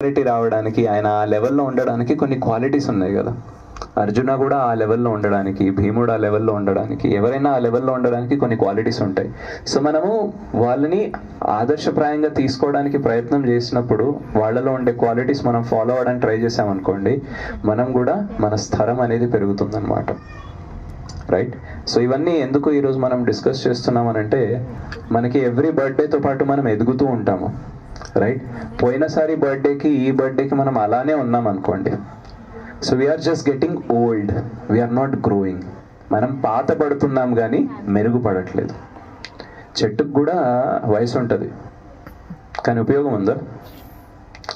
Clarity రావడానికి, ఆయన ఆ లెవెల్లో ఉండడానికి కొన్ని క్వాలిటీస్ ఉన్నాయి కదా. అర్జున కూడా ఆ లెవెల్లో ఉండడానికి, భీముడు ఆ లెవెల్లో ఉండడానికి, ఎవరైనా ఆ లెవెల్లో ఉండడానికి కొన్ని క్వాలిటీస్ ఉంటాయి. సో మనము వాళ్ళని ఆదర్శప్రాయంగా తీసుకోవడానికి ప్రయత్నం చేసినప్పుడు వాళ్ళలో ఉండే క్వాలిటీస్ మనం ఫాలో అవ్వడానికి ట్రై చేసామనుకోండి, మనం కూడా మన స్థరం అనేది పెరుగుతుందన్నమాట. రైట్. సో ఇవన్నీ ఎందుకు ఈరోజు మనం డిస్కస్ చేస్తున్నామనంటే, మనకి ఎవ్రీ బర్త్డేతో పాటు మనం ఎదుగుతూ ఉంటాము. రైట్. పోయినసారి బర్త్డేకి ఈ బర్త్డేకి మనం అలానే ఉన్నాం అనుకోండి, so we are just getting old, we are not growing. మనం పాత పడుతున్నాం కానీ మెరుగుపడట్లేదు. చెట్టుకు కూడా వయసు ఉంటుంది కానీ ఉపయోగం ఉందా?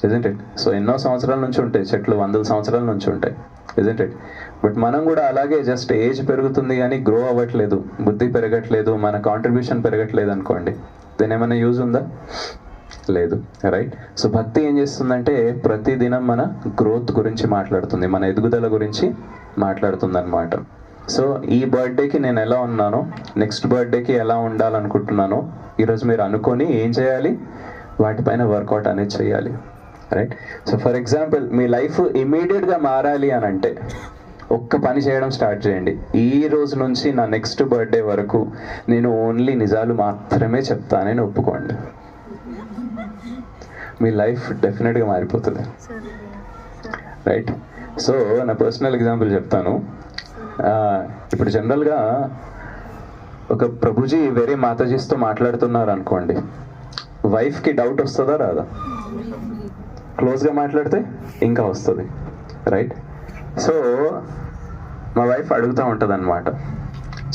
Isn't it? సో ఎన్నో సంవత్సరాల నుంచి ఉంటాయి చెట్లు, వందల సంవత్సరాల నుంచి ఉంటాయి. Isn't it? బట్ మనం కూడా అలాగే జస్ట్ ఏజ్ పెరుగుతుంది కానీ గ్రో అవ్వట్లేదు, బుద్ధి పెరగట్లేదు, మన కాంట్రిబ్యూషన్ పెరగట్లేదు అనుకోండి, దీని ఏమైనా యూజ్ ఉందా? లేదు. రైట్. సో భక్తి ఏం చేస్తుందంటే ప్రతిదినం మన గ్రోత్ గురించి మాట్లాడుతుంది, మన ఎదుగుదల గురించి మాట్లాడుతుంది అనమాట. సో ఈ బర్త్డేకి నేను ఎలా ఉన్నానో, నెక్స్ట్ బర్త్డేకి ఎలా ఉండాలనుకుంటున్నానో ఈరోజు మీరు అనుకొని ఏం చేయాలి, వాటిపైన వర్కౌట్ అనేది చేయాలి. Right. So for example, me life ఇమీడియట్గా మారాలి అని అంటే ఒక్క పని చేయడం స్టార్ట్ చేయండి. ఈ రోజు నుంచి నా నెక్స్ట్ బర్త్డే వరకు నేను ఓన్లీ నిజాలు మాత్రమే చెప్తానని ఒప్పుకోండి. మీ లైఫ్ డెఫినెట్గా మారిపోతుంది. రైట్. సో నా పర్సనల్ ఎగ్జాంపుల్ చెప్తాను. ఇప్పుడు జనరల్గా ఒక ప్రభుజీ వేరే మాతాజీస్తో మాట్లాడుతున్నారు అనుకోండి, వైఫ్కి డౌట్ వస్తుందా రాదా? క్లోజ్గా మాట్లాడితే ఇంకా వస్తుంది. రైట్. సో మా వైఫ్ అడుగుతూ ఉంటుంది అనమాట,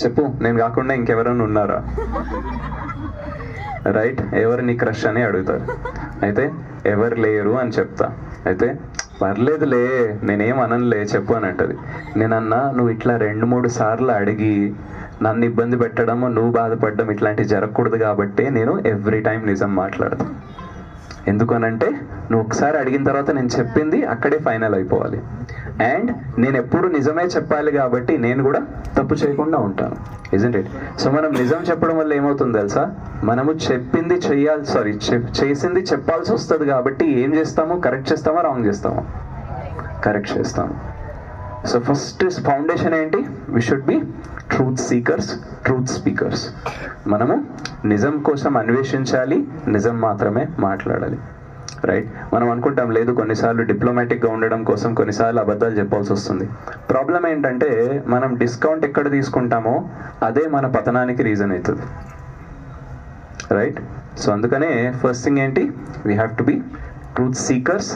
చెప్పు నేను కాకుండా ఇంకెవరైనా ఉన్నారా? రైట్. ఎవరు నీ క్రష్ అని అడుగుతారు. అయితే ఎవరు లేరు అని చెప్తా. అయితే పర్లేదులే, నేనేం అననులే, చెప్పు అని అంటది. నేనన్నా, నువ్వు ఇట్లా 2-3 సార్లు అడిగి నన్ను ఇబ్బంది పెట్టడం, నువ్వు బాధపడడం ఇట్లాంటివి జరగకూడదు కాబట్టి నేను ఎవ్రీ టైం నిజం మాట్లాడతాను. ఎందుకనంటే నువ్వు ఒకసారి అడిగిన తర్వాత నేను చెప్పింది అక్కడే ఫైనల్ అయిపోవాలి. అండ్ నేను ఎప్పుడు నిజమే చెప్పాలి కాబట్టి నేను కూడా తప్పు చేయకుండా ఉంటాను. Isn't it? సో మనం నిజం చెప్పడం వల్ల ఏమవుతుంది తెలుసా, మనము చెప్పింది చేసింది చెప్పాల్సి వస్తుంది కాబట్టి ఏం చేస్తాము, కరెక్ట్ చేస్తామా రాంగ్ చేస్తామా? కరెక్ట్ చేస్తాము. సో ఫస్ట్ ఫౌండేషన్ ఏంటి? We should be truth seekers, truth speakers. మనము నిజం కోసం అన్వేషించాలి, నిజం మాత్రమే మాట్లాడాలి. రైట్. మనం అనుకుంటాం లేదు, కొన్నిసార్లు డిప్లొమాటిక్గా ఉండడం కోసం కొన్నిసార్లు అబద్ధాలు చెప్పాల్సి వస్తుంది. ప్రాబ్లం ఏంటంటే మనం డిస్కౌంట్ ఎక్కడ తీసుకుంటామో అదే మన పతనానికి రీజన్ అవుతుంది. రైట్. సో అందుకనే ఫస్ట్ థింగ్ ఏంటి, we have to be truth seekers